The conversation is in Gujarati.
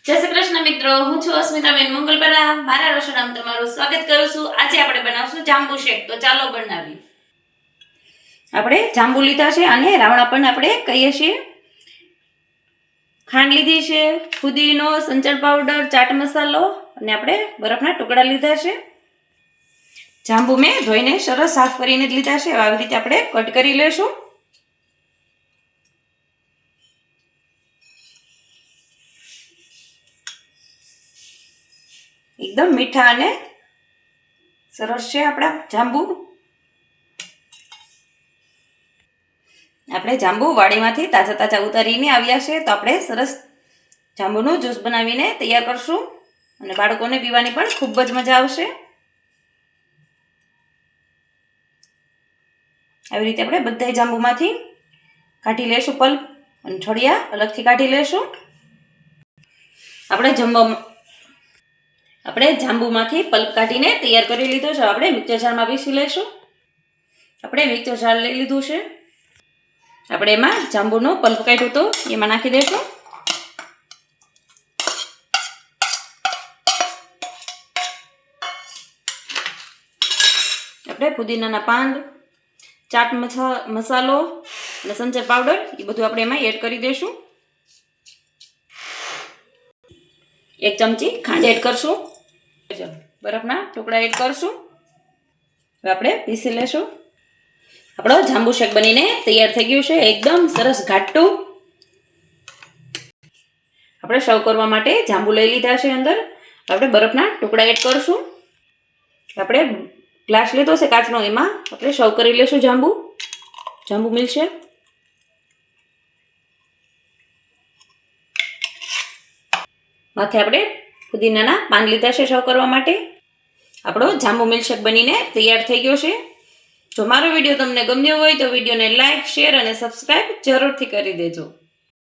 જય શ્રી કૃષ્ણ મિત્રો, હું છું અસ્મિતાબેન મંગલપરા. મારા રસોડામાં તમારું સ્વાગત કરું છું. આજે આપણે બનાવશું જાંબુ શેક. તો ચાલો બનાવીએ. આપણે જાંબુ લીધા છે અને રાવણા પણ આપણે કહીએ છીએ. ખાંડ લીધી છે, ફુદીનો, સંચળ પાવડર, ચાટ મસાલો અને આપણે બરફના ટુકડા લીધા છે. જાંબુ મેં ધોઈને સરસ સાફ કરીને જ લીધા છે. આવી રીતે આપણે કટ કરી લેશું. એકદમ મીઠા અને સરસ છે આપણા જાંબુ. આપણે જાંબુ વાડીમાંથી તાજા તાજા ઉતારીને આવ્યા છે, તો આપણે સરસ જાંબુનું જ્યુસ બનાવીને તૈયાર કરશું અને બાળકોને પીવાની પણ ખૂબ જ મજા આવશે. આવી રીતે આપણે બધા જાંબુમાંથી કાઢી લેશું પલ્પ અને છોડિયા અલગથી કાઢી લેશું. આપણે જાંબુમાંથી પલ્પ કાઢીને તૈયાર કરી લીધો છે. આપણે મિક્સર જારમાં પીસી લઈશું. આપણે મિક્સર જાર લઈ લીધું છે. આપણે એમાં જાંબુનો પલ્પ કાઢ્યો તો એમાં નાખી દઈશું. આપણે પુદીનાના પાન, ચાટ મસાલો અને સંચળ પાવડર એ બધું આપણે એમાં એડ કરી દઈશું. 1 ચમચી ખાંડ એડ કરશું. બરફના ટુકડા એડ કરશું. હવે આપણે પીસી લેશું. આપણો જાંબુ શેક બનીને તૈયાર થઈ ગયું છે, એકદમ સરસ ઘાટું. આપણે સર્વ કરવા માટે જાંબુ લઈ લીધા છે. અંદર આપણે બરફના ટુકડા એડ કરશું. આપણે ગ્લાસ લીધો છે કાચનો, એમાં આપણે સર્વ કરી લેશું. જાંબુ મિલશે. માથે આપણે પુદીનાના પાન લીધા છે સર્વ કરવા માટે. આપણો જાંબુ મિલ્કશેક બનીને તૈયાર થઈ ગયો છે. જો મારો વિડીયો તમને ગમ્યો હોય તો વિડીયોને લાઈક, શેર અને સબસ્ક્રાઈબ જરૂરથી કરી દેજો.